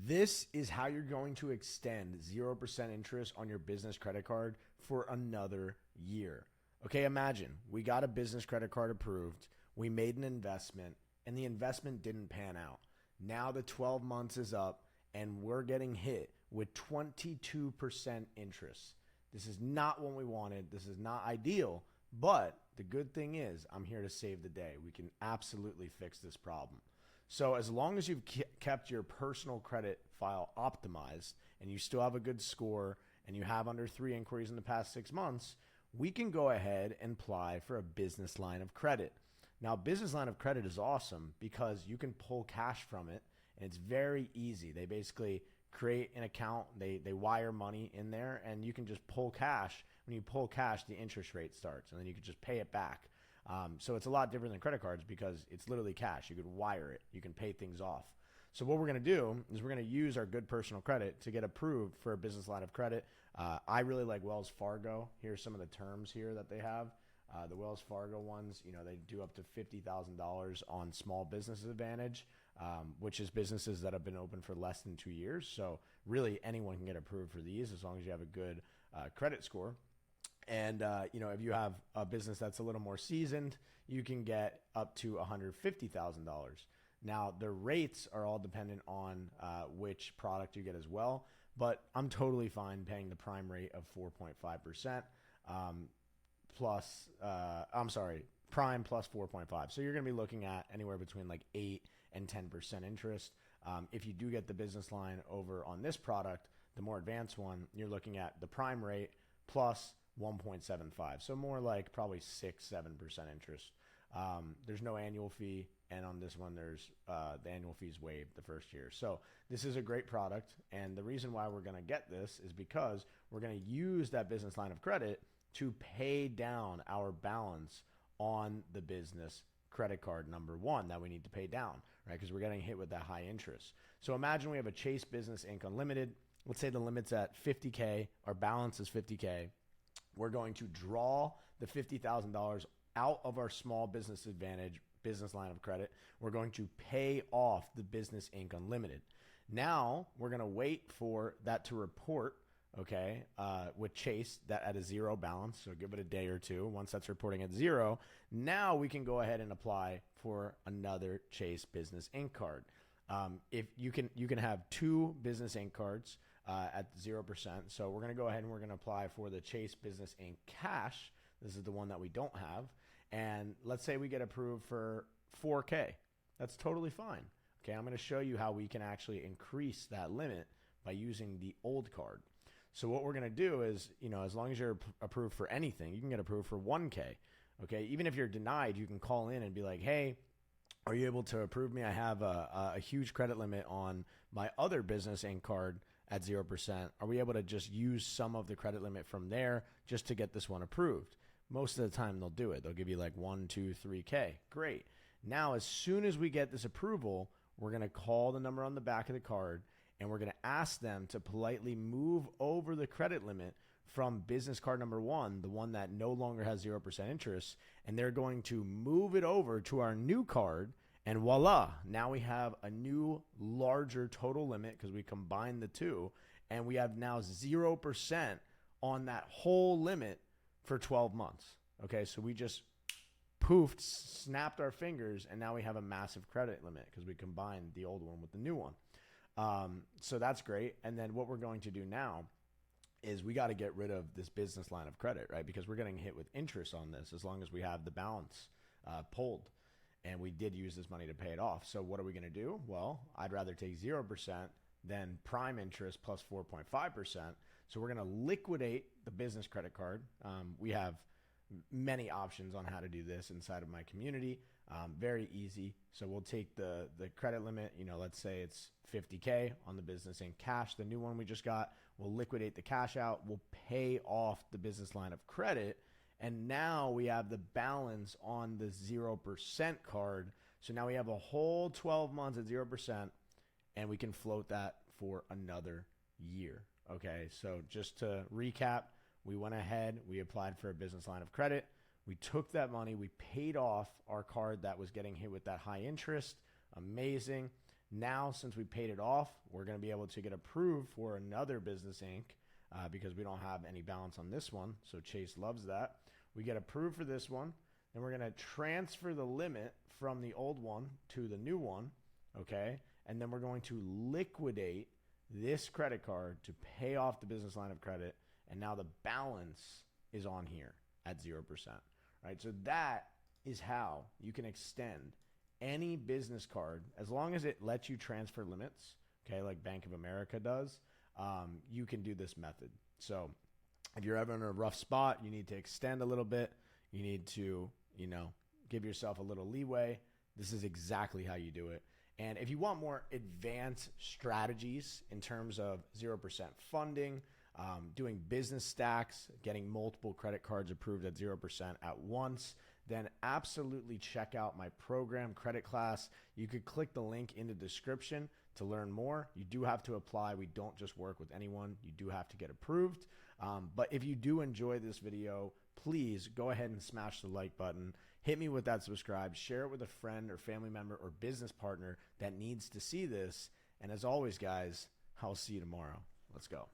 This is how you're going to extend 0% interest on your business credit card for another year. Okay, imagine we got a business credit card approved, we made an investment, and the investment didn't pan out. Now the 12 months is up, and we're getting hit with 22% interest. This is not what we wanted. This is not ideal, but the good thing is I'm here to save the day. We can absolutely fix this problem. So as long as you've kept your personal credit file optimized and you still have a good score and you have under 3 inquiries in the past 6 months, we can go ahead and apply for a business line of credit. Now, business line of credit is awesome because you can pull cash from it, and it's very easy. They basically create an account, they wire money in there, and you can just pull cash. When you pull cash, the interest rate starts, and then you can just pay it back. So it's a lot different than credit cards because it's literally cash. You could wire it. You can pay things off. So what we're going to do is we're going to use our good personal credit to get approved for a business line of credit. I really like Wells Fargo. Here's some of the terms here that they have. The Wells Fargo ones, they do up to $50,000 on Small Business Advantage, which is businesses that have been open for less than 2 years. So really anyone can get approved for these as long as you have a good credit score. And, if you have a business that's a little more seasoned, you can get up to $150,000. Now, the rates are all dependent on which product you get as well, but I'm totally fine paying the prime rate of 4.5% prime plus 4.5. So you're going to be looking at anywhere between like 8 and 10% interest. If you do get the business line over on this product, the more advanced one, you're looking at the prime rate plus 1.75. So more like probably 6-7% interest. There's no annual fee. And on this one, there's the annual fees waived the first year. So this is a great product. And the reason why we're going to get this is because we're going to use that business line of credit to pay down our balance on the business credit card number one that we need to pay down, right? Because we're getting hit with that high interest. So imagine we have a Chase Business Inc. Unlimited. Let's say the limit's at $50K. Our balance is $50K. We're going to draw the $50,000 out of our Small Business Advantage business line of credit. We're going to pay off the Business Inc. Unlimited. Now we're going to wait for that to report, with Chase, that at a zero balance. So give it a day or two. Once that's reporting at zero, now we can go ahead and apply for another Chase Business Inc. card. If you can have 2 Business Inc. cards at 0%. So we're going to go ahead and we're going to apply for the Chase Business Inc. Cash. This is the one that we don't have. And let's say we get approved for $4K. That's totally fine. Okay, I'm going to show you how we can actually increase that limit by using the old card. So what we're going to do is, as long as you're approved for anything, you can get approved for 1K. Okay, even if you're denied, you can call in and be like, hey, are you able to approve me? I have a huge credit limit on my other Business Inc. card at 0%. Are we able to just use some of the credit limit from there just to get this one approved? Most of the time they'll do it. They'll give you like 1, 2, 3K. Great. Now, as soon as we get this approval, we're going to call the number on the back of the card and we're going to ask them to politely move over the credit limit from business card number one, the one that no longer has 0% interest, and they're going to move it over to our new card, and voila, now we have a new larger total limit because we combined the two, and we have now 0% on that whole limit for 12 months. Okay, so we just poofed, snapped our fingers, and now we have a massive credit limit because we combined the old one with the new one. So that's great. And then what we're going to do now is we got to get rid of this business line of credit, right? Because we're getting hit with interest on this as long as we have the balance pulled. And we did use this money to pay it off. So what are we going to do? Well, I'd rather take 0% than prime interest plus 4.5%. So we're going to liquidate the business credit card. We have many options on how to do this inside of my community. Very easy. So we'll take the credit limit, let's say it's $50K on the Business Inc. Cash, the new one we just got. We'll liquidate the cash out. We'll pay off the business line of credit. And now we have the balance on the 0% card. So now we have a whole 12 months at 0%, and we can float that for another year. Okay, so just to recap, we went ahead, we applied for a business line of credit. We took that money, we paid off our card that was getting hit with that high interest. Amazing. Now, since we paid it off, we're going to be able to get approved for another business Inc. Because we don't have any balance on this one. So Chase loves that. We get approved for this one. Then we're going to transfer the limit from the old one to the new one. Okay. And then we're going to liquidate this credit card to pay off the business line of credit. And now the balance is on here at 0%. Right. So that is how you can extend any business card as long as it lets you transfer limits. Okay. Like Bank of America does. You can do this method. So if you're ever in a rough spot, you need to extend a little bit. You need to, give yourself a little leeway. This is exactly how you do it. And if you want more advanced strategies in terms of 0% funding, doing business stacks, getting multiple credit cards approved at 0% at once, then absolutely check out my program, Credit Class. You could click the link in the description to learn more. You do have to apply. We don't just work with anyone. You do have to get approved. But if you do enjoy this video, please go ahead and smash the like button. Hit me with that subscribe. Share it with a friend or family member or business partner that needs to see this. And as always, guys, I'll see you tomorrow. Let's go.